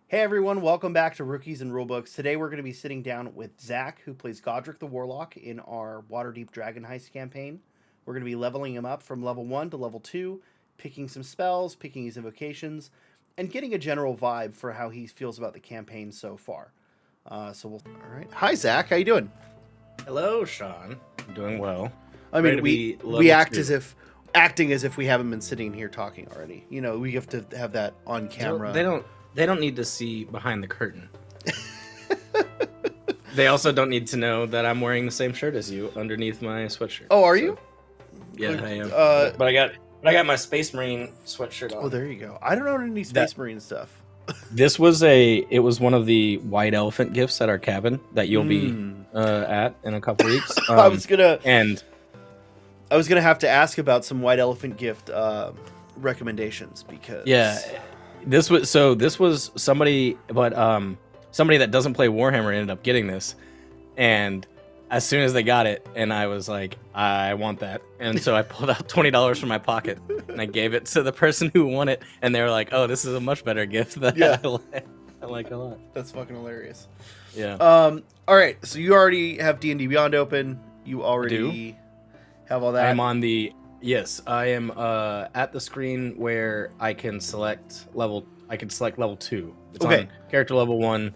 Hey everyone, welcome back to Rookies and Rulebooks. Today we're going to be sitting down with Zach, who plays Godrick the Warlock in our Waterdeep Dragon Heist campaign. We're going to be leveling him up from level 1 to level 2, picking some spells, picking his invocations, and getting a general vibe for how he feels about the campaign so far. All right. Hi Zach, how you doing? Hello, Sean. I'm doing well. I mean, we act as if acting as if we haven't been sitting here talking already. You know, we have to have that on camera. They don't need to see behind the curtain. They also don't need to know that I'm wearing the same shirt as you underneath my sweatshirt. Oh, are you? Yeah, I am. But I got my Space Marine sweatshirt on. Oh, there you go. I don't own any Space Marine stuff. It was one of the white elephant gifts at our cabin that you'll be at in a couple weeks. I was gonna have to ask about some white elephant gift recommendations because this was somebody, but somebody that doesn't play Warhammer ended up getting this, and as soon as they got it, and I was like, I want that, and so I pulled out $20 from my pocket and I gave it to the person who won it, and they were like, "Oh, this is a much better gift that I like a lot." That's fucking hilarious. Yeah. All right. So you already have D&D Beyond open. You already have all that. I'm on the. Yes, I am at the screen where I can select level 2. It's okay. On character level 1.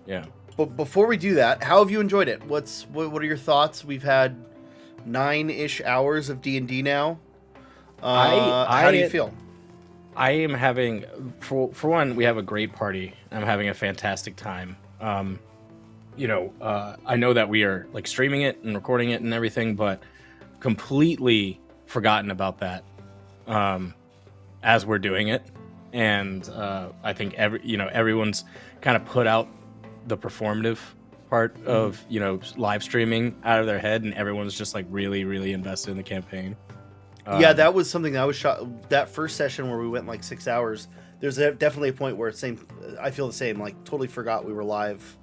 Yeah. But before we do that, how have you enjoyed it? What are your thoughts? We've had 9-ish hours of D&D now. How do you feel? I am having for one, we have a great party. I'm having a fantastic time. I know that we are like streaming it and recording it and everything, but completely forgotten about that as we're doing it, and I think everyone's kind of put out the performative part of live streaming out of their head, and everyone's just like really invested in the campaign. Yeah, that was something that I was shocked. That first session where we went like 6 hours, there's definitely a point where I feel the same, like totally forgot we were live.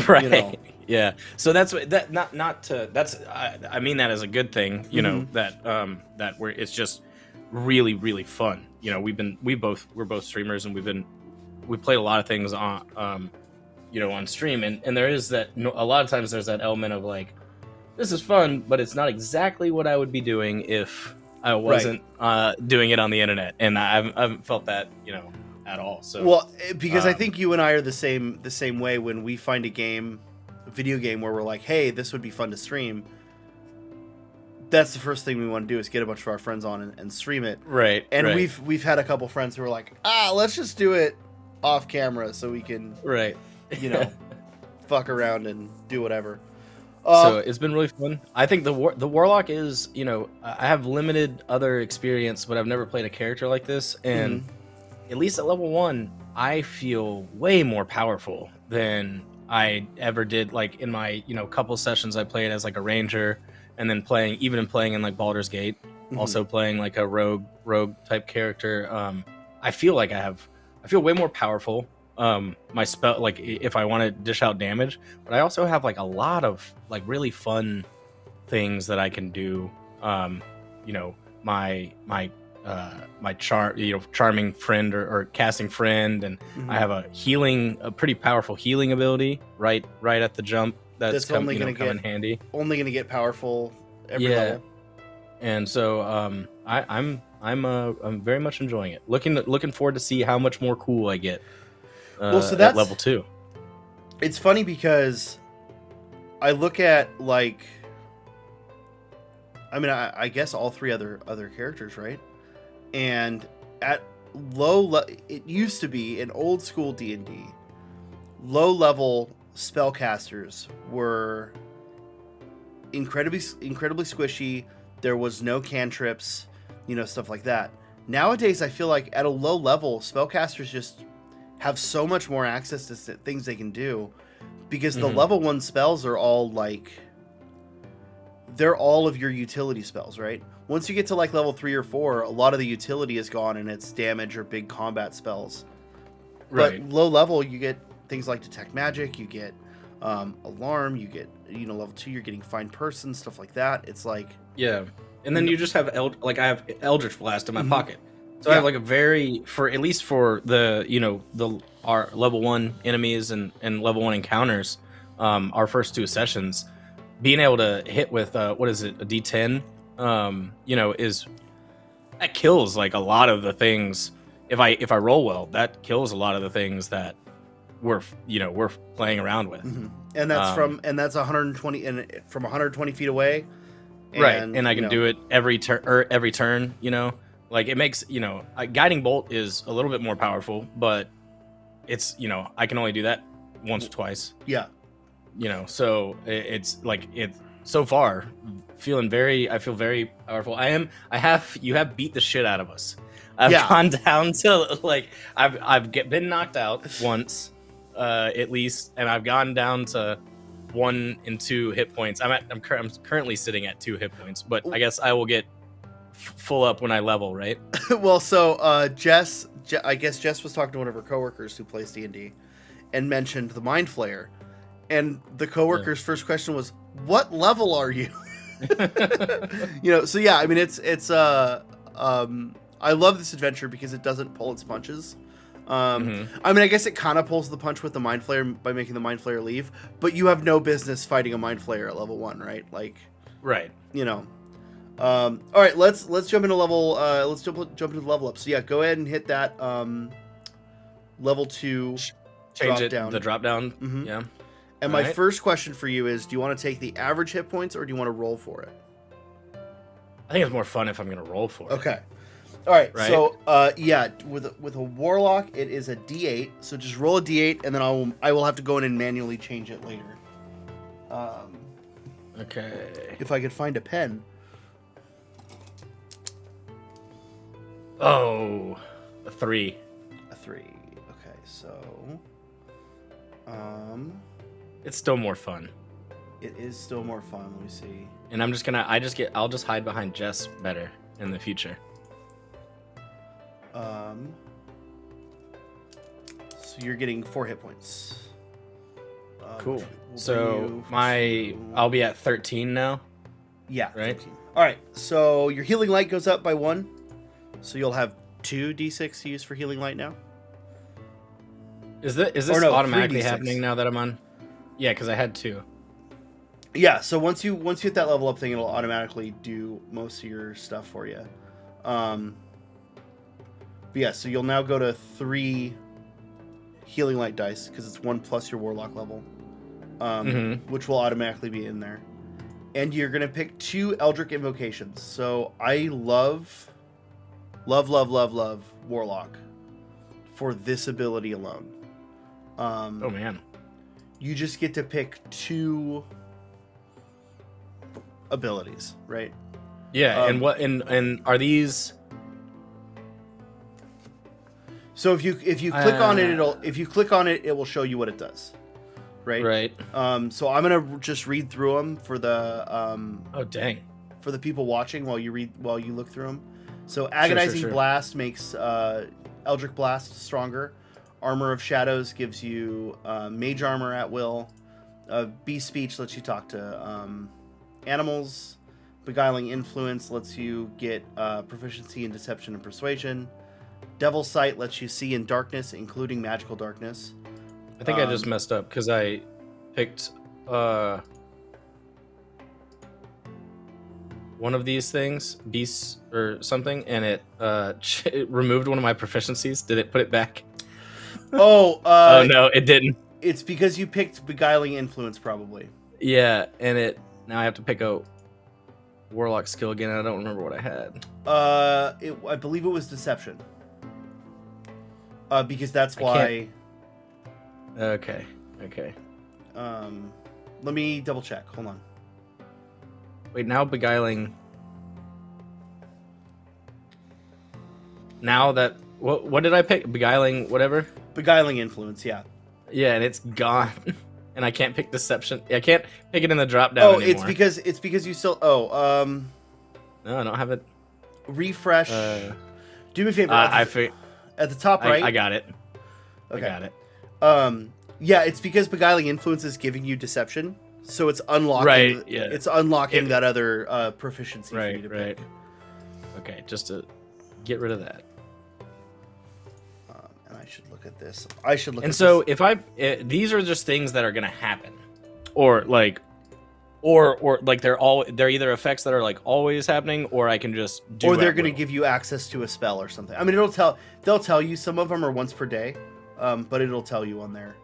Right. Yeah. So that's that. Not to. That's. I mean that as a good thing. That it's just really fun. We're both streamers, and we played a lot of things on on stream, and there is that. A lot of times there's that element of like, this is fun, but it's not exactly what I would be doing if I wasn't doing it on the internet, and I haven't felt that at all. So because I think you and I are the same way when we find a video game where we're like, hey, this would be fun to stream. That's the first thing we want to do is get a bunch of our friends on and stream it. Right. And we've had a couple friends who are like, let's just do it off camera so we can fuck around and do whatever. So it's been really fun. I think the Warlock is, I have limited other experience, but I've never played a character like this, and at least at level 1, I feel way more powerful than I ever did. Like in my couple sessions I played as like a ranger, and then playing in like Baldur's Gate, also playing like a rogue type character. I feel way more powerful. My spell, like if I want to dish out damage, but I also have like a lot of like really fun things that I can do. My charming friend or casting friend, and I have a pretty powerful healing ability right at the jump. That's come in handy. Only gonna get powerful every level. And so I'm very much enjoying it. Looking forward to see how much more cool I get. So that's at level 2. It's funny because I look at I guess all 3 other characters, right? And at it used to be in old school D&D, low level spellcasters were incredibly squishy. There was no cantrips, stuff like that. Nowadays, I feel like at a low level, spellcasters just have so much more access to things they can do, because the level 1 spells are all they're all of your utility spells, right? Once you get to like level 3 or 4, a lot of the utility is gone and it's damage or big combat spells. Right. But low level, you get things like detect magic, you get alarm, you get level 2, you're getting find person, stuff like that. It's like and then you just have I have Eldritch Blast in my pocket. So I have like a very for at least for the the our level 1 enemies and level 1 encounters, our first 2 sessions, being able to hit with what is it, a D10, is that kills like a lot of the things. If I roll well, that kills a lot of the things that we're playing around with. And that's from 120 and from 120 feet away. And I can do it every turn, like it makes, guiding bolt is a little bit more powerful, but it's, I can only do that once or twice. Yeah. So it's like so far I feel very powerful. You have beat the shit out of us. I've gone down to like, I've been knocked out once, at least, and I've gone down to 1 and 2 hit points. I'm currently sitting at 2 hit points, but I guess I will get full up when I level, right? Well, so Jess, I guess Jess was talking to one of her coworkers who plays D&D and mentioned the Mind Flayer, and the coworker's first question was, "What level are you?" So yeah, I mean it's I love this adventure because it doesn't pull its punches. I mean, I guess it kind of pulls the punch with the Mind Flayer by making the Mind Flayer leave, but you have no business fighting a Mind Flayer at level 1, right? Like, right. All right, let's jump into level. Let's jump into the level up. So yeah, go ahead and hit that level 2. Change drop down. The drop down. Yeah. And my first question for you is: do you want to take the average hit points or do you want to roll for it? I think it's more fun if I'm going to roll for it. Okay. All right. Right? So with a warlock, it is a D8. So just roll a D8, and then I will have to go in and manually change it later. Okay. If I could find a pen. Oh, a 3. A 3. Okay, so it's still more fun. it is still more fun. Let me see. And I'll just hide behind Jess better in the future. So you're getting 4 hit points. Cool. So I'll be at 13 now. Yeah. Right. 13. All right. So your healing light goes up by 1. So you'll have 2 d6 to use for healing light now. Is this automatically happening now that I'm on? Yeah, because I had 2. Yeah. So once you hit that level up thing, it'll automatically do most of your stuff for you. But yeah. So you'll now go to 3 healing light dice because it's 1 plus your warlock level, which will automatically be in there. And you're gonna pick 2 Eldritch invocations. So I love warlock for this ability alone. Oh man. You just get to pick 2 abilities, right? Yeah, and are these? So if you click on it, it will show you what it does, right? Right. So I'm gonna just read through them for the Oh dang. for the people watching while you look through them. So agonizing blast makes Eldritch Blast stronger. Armor of Shadows gives you mage armor at will. Beast Speech lets you talk to animals. Beguiling Influence lets you get proficiency in Deception and Persuasion. Devil's Sight lets you see in darkness, including magical darkness. I think I just messed up because I picked one of these things, beasts or something, and it removed one of my proficiencies. Did it put it back? Oh, oh no, it didn't. It's because you picked Beguiling Influence, probably. Yeah, and now I have to pick a warlock skill again. And I don't remember what I had. I believe it was Deception. Because that's why. Okay. Let me double check. Hold on. Wait, now beguiling. Now that what did I pick? Beguiling, whatever. Beguiling Influence, yeah. Yeah, and it's gone, and I can't pick Deception. I can't pick it in the drop down anymore. it's because you still. No, I don't have it. Refresh. Do me a favor. At the top right. I got it. Okay. I got it. Yeah, it's because Beguiling Influence is giving you Deception, so it's unlocking. Right. Yeah. It's unlocking that other proficiency. Right. For you to right. pick. Okay, just to get rid of that. should look at this. I should look. And at so this. these are just things that are gonna happen, or like, or like they're either effects that are like always happening, or I can just do. Or they're gonna give you access to a spell or something. I mean, they'll tell you. Some of them are once per day, but it'll tell you on there.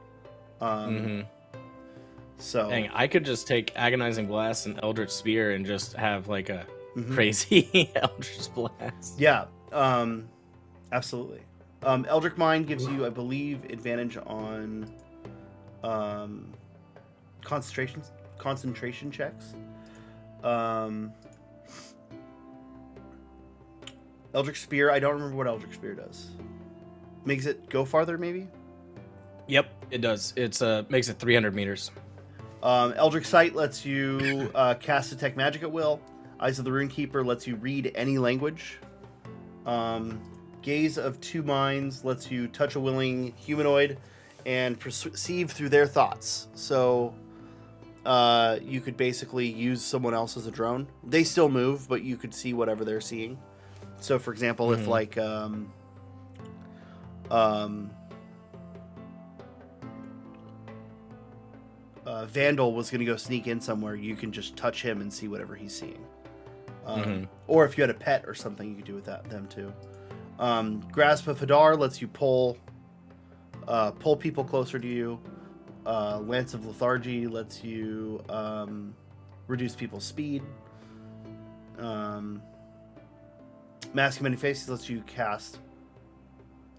So dang, I could just take Agonizing Blast and Eldritch Spear and just have like a crazy Eldritch Blast. Yeah, absolutely. Eldritch Mind gives you, I believe, advantage on concentration checks. Eldritch Spear, I don't remember what Eldritch Spear does. Makes it go farther, maybe? Yep, it does. It's makes it 300 meters. Eldritch Sight lets you cast Detect Magic at will. Eyes of the Runekeeper lets you read any language. Gaze of Two Minds lets you touch a willing humanoid and perceive through their thoughts. So you could basically use someone else as a drone. They still move, but you could see whatever they're seeing. So, for example, if like Vandal was going to go sneak in somewhere, you can just touch him and see whatever he's seeing. Or if you had a pet or something, you could do with them too. Grasp of Hadar lets you pull people closer to you. Lance of Lethargy lets you reduce people's speed. Mask of Many Faces lets you cast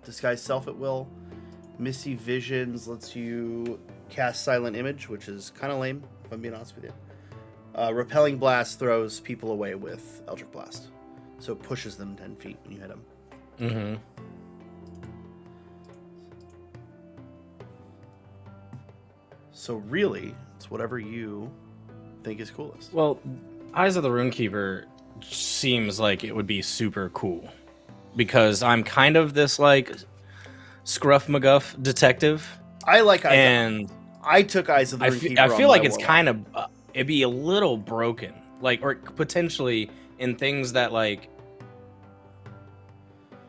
Disguise Self at will. Misty Visions lets you cast Silent Image, which is kind of lame, if I'm being honest with you. Repelling Blast throws people away with Eldritch Blast. So it pushes them 10 feet when you hit them. So really, it's whatever you think is coolest. Well, Eyes of the Runekeeper seems like it would be super cool. Because I'm kind of this, like, Scruff McGuff detective. I like Eyes and I took Eyes of the Runekeeper. I feel like it's kind of... it'd be a little broken. Like, or potentially in things that, like...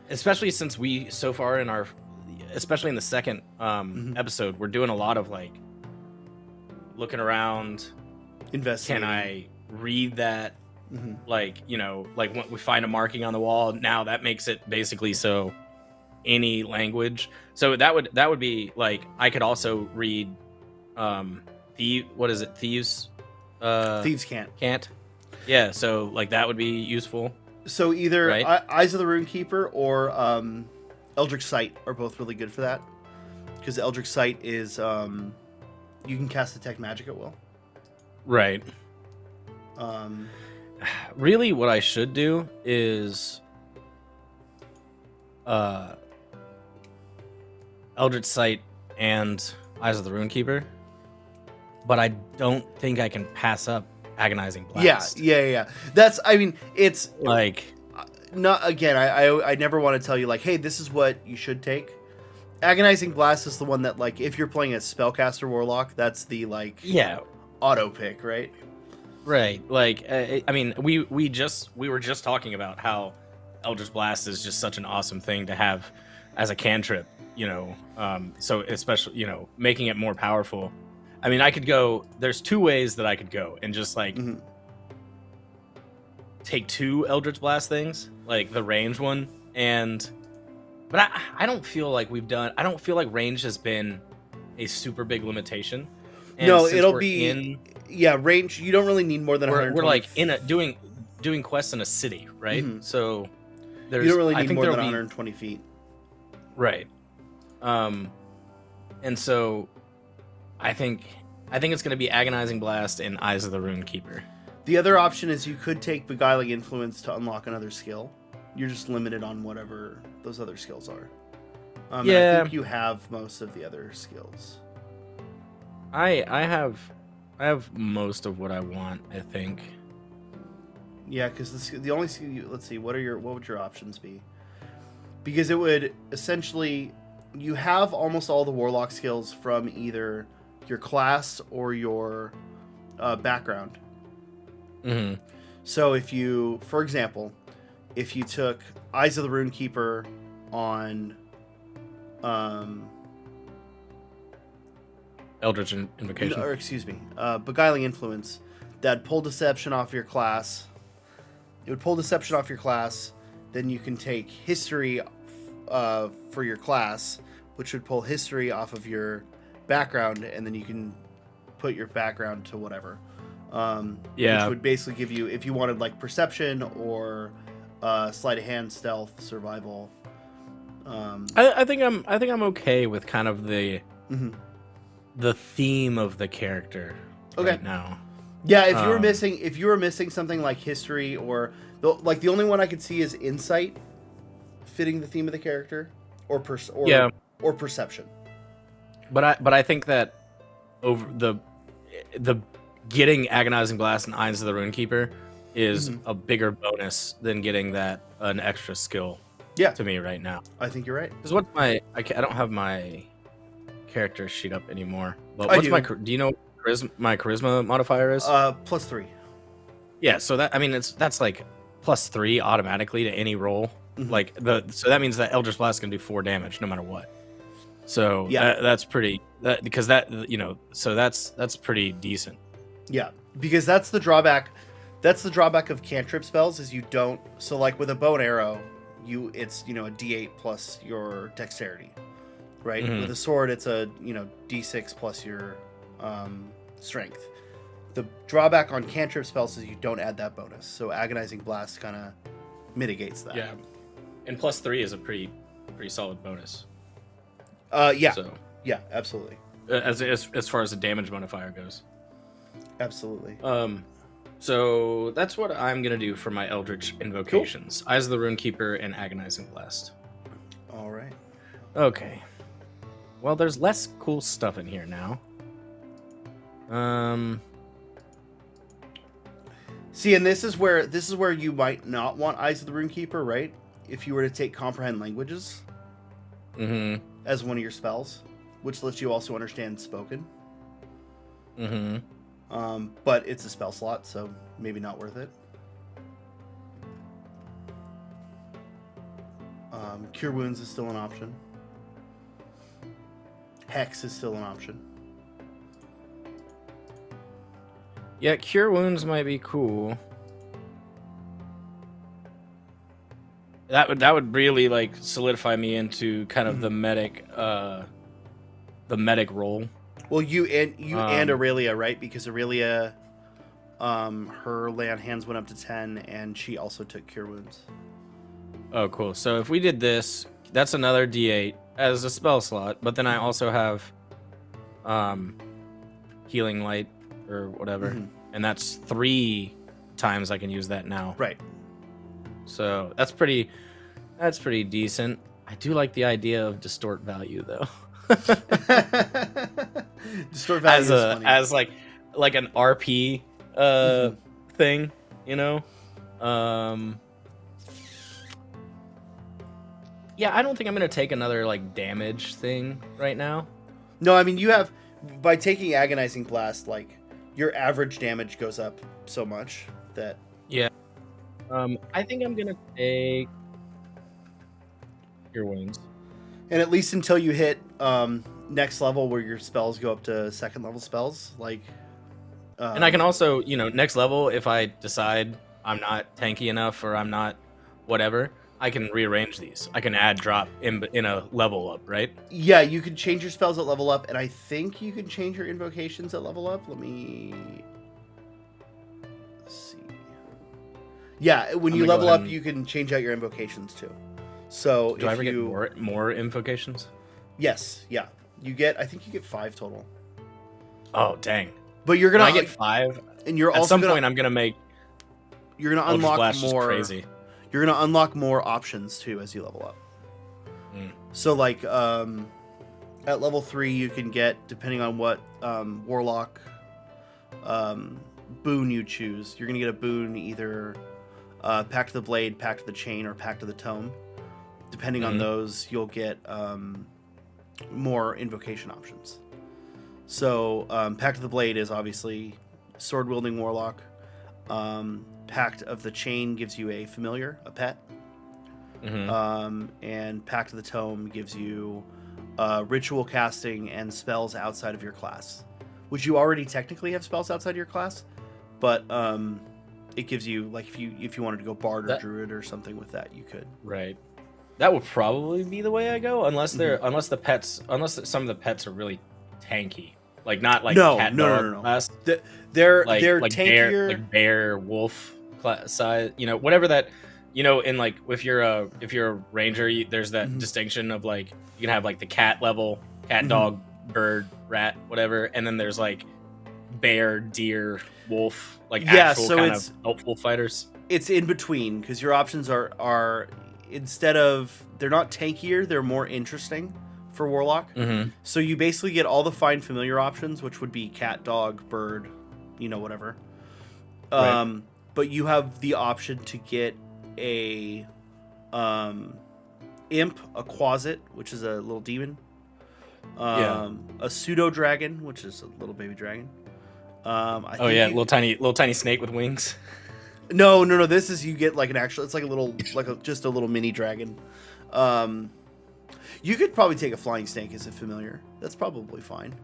Especially since we, so far in our... Especially in the second episode, we're doing a lot of, like... Looking around. Investigating. Can I read that? Like, you know, like when we find a marking on the wall, now that makes it basically so any language. So that would be like, I could also read what is it? Thieves can't. Yeah, so like that would be useful. So either right? Eyes of the Runekeeper or Eldritch Sight are both really good for that. Because Eldritch Sight is you can cast Detect Magic at will. Right. Really, what I should do is Eldritch Sight and Eyes of the Runekeeper, but I don't think I can pass up Agonizing Blast. Yeah. That's, I mean, it's like, not, again, I never want to tell you like, hey, this is what you should take. Agonizing Blast is the one that, like, if you're playing a Spellcaster Warlock, that's the, like, auto pick, right? Right. Like, I mean, we were just talking about how Eldritch Blast is just such an awesome thing to have as a cantrip, you know. So especially, you know, making it more powerful. I mean, I could go. There's two ways that I could go and just like take two Eldritch Blast things, like the range one, but I don't feel like I don't feel like range has been a super big limitation. And no, it'll be range. You don't really need more than 120. We're like doing quests in a city, right? So you don't really need more than 120 feet, right? And so I think it's going to be Agonizing Blast and Eyes of the Runekeeper. The other option is you could take Beguiling Influence to unlock another skill. You're just limited on whatever those other skills are. I think you have most of the other skills. I have most of what I want, I think. Yeah, because the only skill let's see, what would your options be? Because it would essentially, you have almost all the Warlock skills from either your class or your background. So if you, for example, if you took Eyes of the Runekeeper on Eldritch Invocation. or excuse me, Beguiling Influence that pull Deception off your class. It would pull Deception off your class. Then you can take History for your class, which would pull History off of your background, and then you can put your background to whatever. Which would basically give you, if you wanted like Perception or Sleight of Hand, Stealth, Survival. I think I'm okay with kind of the theme of the character right now. Yeah, if you were missing something like History or the only one I could see is Insight fitting the theme of the character or Perception. But I think that over the getting Agonizing Blast and Eyes of the Runekeeper is a bigger bonus than getting that an extra skill. Yeah, to me right now. I think you're right. Because what's I don't have my character sheet up anymore. But what's do you know what my charisma modifier is? +3. Yeah, so that's like +3 automatically to any roll. So that means that Eldritch Blast can do 4 damage no matter what. So that's pretty. So that's pretty decent. Yeah, because that's the drawback. That's the drawback of cantrip spells is you don't. So like with a bow and arrow, it's a D8 plus your dexterity, right? With a sword, it's a D6 plus your strength. The drawback on cantrip spells is you don't add that bonus. So Agonizing Blast kind of mitigates that. Yeah, and +3 is a pretty solid bonus. Yeah. So, yeah, absolutely. As far as the damage modifier goes. Absolutely. So that's what I'm gonna do for my Eldritch Invocations: Eyes of the Runekeeper and Agonizing Blast. All right. Okay. Well, there's less cool stuff in here now. See, and this is where you might not want Eyes of the Runekeeper, right? If you were to take Comprehend Languages as one of your spells, which lets you also understand Spoken. But it's a spell slot, so maybe not worth it. Cure Wounds is still an option. Hex is still an option. Yeah, Cure Wounds might be cool. That would really like solidify me into kind of the medic role. Well, you and Aurelia, right? Because Aurelia, her lay on hands went up to 10, and she also took Cure Wounds. Oh, cool. So if we did this, that's another D8 as a spell slot, but then I also have Healing Light or whatever, and that's 3 times I can use that now. Right. So that's pretty decent. I do like the idea of Distort Value though. Distort Value is funny. As like an RP thing, Yeah, I don't think I'm gonna take another like damage thing right now. No, I mean by taking Agonizing Blast, like your average damage goes up so much that. Yeah. I think I'm gonna take Cure Wounds. And at least until you hit next level where your spells go up to 2nd level spells, like. And I can also, next level, if I decide I'm not tanky enough or I'm not whatever, I can rearrange these. I can add drop in a level up, right? Yeah, you can change your spells at level up, and I think you can change your invocations at level up. Let me see. Yeah, when you level up, you can change out your invocations too. So do I ever get more invocations? Yes, yeah. I think you get 5 total. Oh, dang. But you're gonna I get 5, and you're at also some point I'm gonna make. You're gonna unlock more. Crazy. You're gonna unlock more options too as you level up. So like at level 3 you can get, depending on what Warlock boon you choose, you're gonna get a boon either Pact of the Blade, Pact of the Chain, or Pact of the Tome. Depending on those, you'll get more invocation options. So Pact of the Blade is obviously sword wielding Warlock. Pact of the Chain gives you a familiar, a pet. And Pact of the Tome gives you ritual casting and spells outside of your class, which you already technically have spells outside your class, but it gives you, like, if you wanted to go bard or druid or something with that, you could. Right. That would probably be the way I go, unless some of the pets are really tanky, like not like cat dog class. They're like tankier, bear, wolf class size. Whatever that. In like if you're a ranger, there's that distinction of like you can have like the cat level, cat, dog, bird, rat, whatever, and then there's like bear, deer, wolf, like actual kind of helpful fighters. It's in between because your options are instead of, they're not tankier, they're more interesting for Warlock. So you basically get all the fine familiar options, which would be cat, dog, bird, whatever. Right. But you have the option to get a imp, a quasit, which is a little demon, a pseudo dragon, which is a little baby dragon. Little tiny snake with wings. No. This is, you get like an actual. It's like a little, just a little mini dragon. You could probably take a flying snake as a familiar. That's probably fine.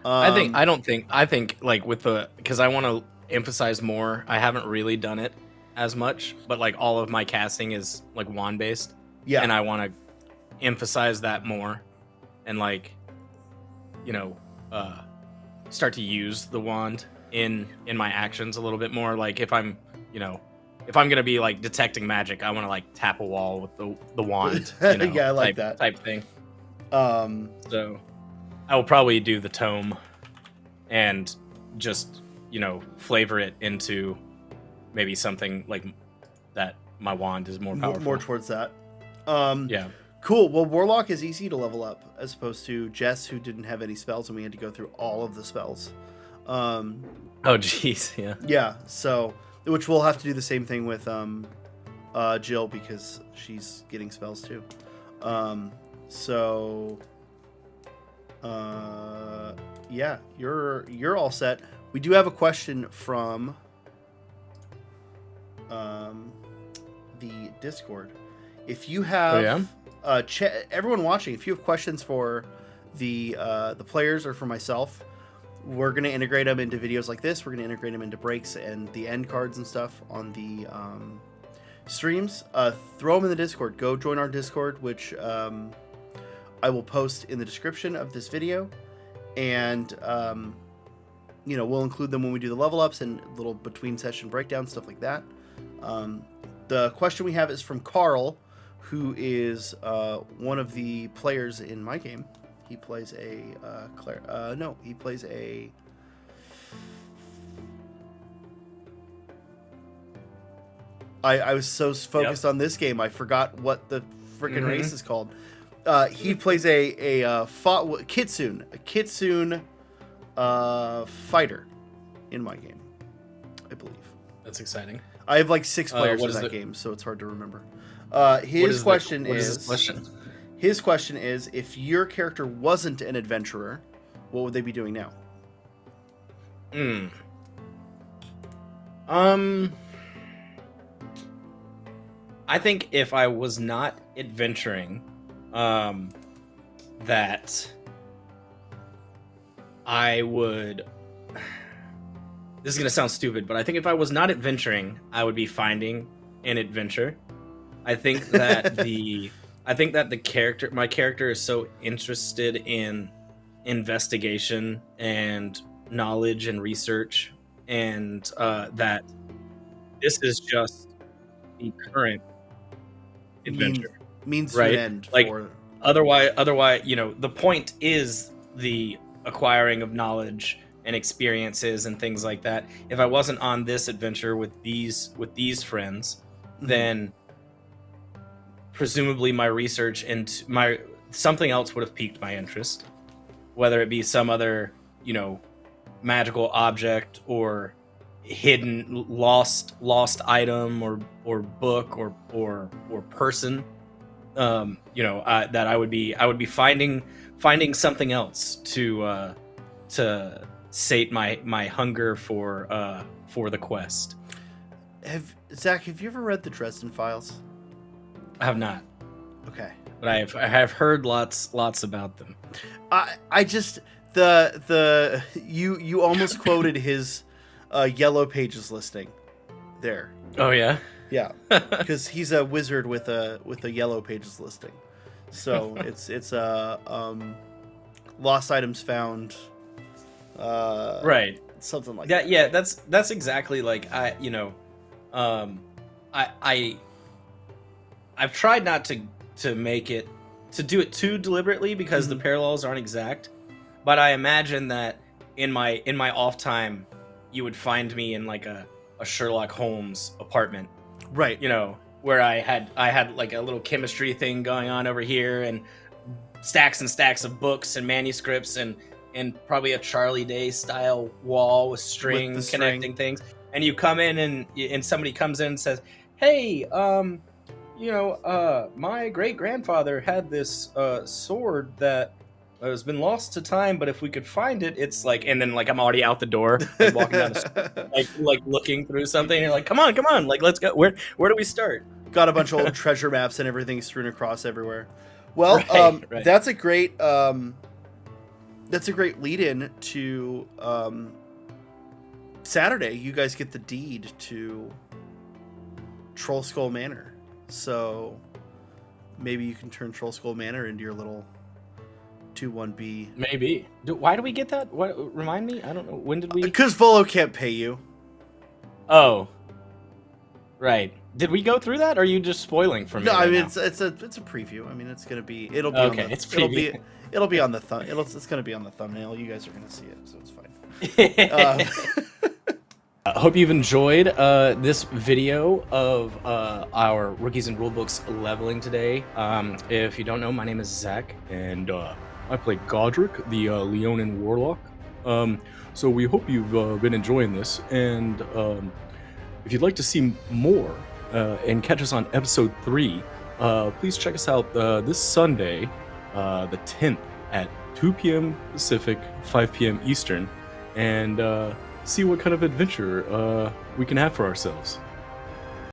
I think like because I want to emphasize more. I haven't really done it as much, but like all of my casting is like wand based. Yeah. And I want to emphasize that more and like, start to use the wand in my actions a little bit more. Like if I'm going to be like detecting magic, I want to like tap a wall with the wand. Yeah, I like that type thing. So I will probably do the tome and just, flavor it into maybe something like that. My wand is more powerful. More towards that. Yeah. Cool. Well, Warlock is easy to level up as opposed to Jess, who didn't have any spells, and we had to go through all of the spells. Oh, geez. Yeah. Yeah. So, which we'll have to do the same thing with Jill, because she's getting spells too. Yeah, you're all set. We do have a question from the Discord. If you have everyone watching, if you have questions for the players or for myself, we're going to integrate them into videos like this. We're going to integrate them into breaks and the end cards and stuff on the streams. Throw them in the Discord. Go join our Discord, which I will post in the description of this video, and we'll include them when we do the level ups and little between session breakdown stuff like that. The question we have is from Carl, who is one of the players in my game. He plays a he plays a I was so focused on this game, I forgot what the freaking race is called. He plays a Kitsune fighter in my game, I believe. That's exciting. I have like 6 players in that game, so it's hard to remember. His question is, if your character wasn't an adventurer, what would they be doing now? I think if I was not adventuring, that I would... This is going to sound stupid, but I think if I was not adventuring, I would be finding an adventure. I think that my character is so interested in investigation and knowledge and research, and that this is just the current adventure. Means right? To an end. Like, otherwise, the point is the acquiring of knowledge and experiences and things like that. If I wasn't on this adventure with these friends, then presumably my research and something else would have piqued my interest, whether it be some other, magical object or hidden lost item or book or person. That I would be finding something else to sate my hunger for the quest. Zach, have you ever read the Dresden Files? I have not. Okay. but I have heard lots about them. I just you almost quoted his Yellow Pages listing there. Oh yeah. Yeah, because he's a wizard with a Yellow Pages listing. So it's lost items found. Right. Something like that. that. Yeah, that's exactly like I've tried not to make it to do it too deliberately because the parallels aren't exact, but I imagine that in my off time you would find me in like a Sherlock Holmes apartment, right? You know, where I had like a little chemistry thing going on over here and stacks and stacks of books and manuscripts and probably a Charlie Day style wall with string connecting things. And you come in and somebody comes in and says, "Hey, my great grandfather had this sword that has been lost to time, but if we could find it, it's like," and then like I'm already out the door, like walking down the street, like looking through something, and you're like, come on, like let's go. Where do we start? Got a bunch of old treasure maps and everything strewn across everywhere. Well, right. That's a great lead-in to Saturday. You guys get the deed to Troll Skull Manor, so maybe you can turn Troll Skull Manor into your little 2-1B. Maybe. Why do we get that? What? Remind me. I don't know. When did we? Because Volo can't pay you. Oh. Right. Did we go through that, or are you just spoiling for me? No, right I mean now? it's a preview. I mean it's gonna be it'll be okay. On the, It's preview. It'll be on the it's gonna be on the thumbnail. You guys are gonna see it, so it's fine. I hope you've enjoyed this video of our Rookies and Rulebooks leveling today. If you don't know, my name is Zach, and I play Godrick, the Leonin Warlock. So we hope you've been enjoying this, and if you'd like to see more and catch us on episode 3, please check us out this Sunday, the 10th at 2 p.m. Pacific, 5 p.m. Eastern, and see what kind of adventure we can have for ourselves.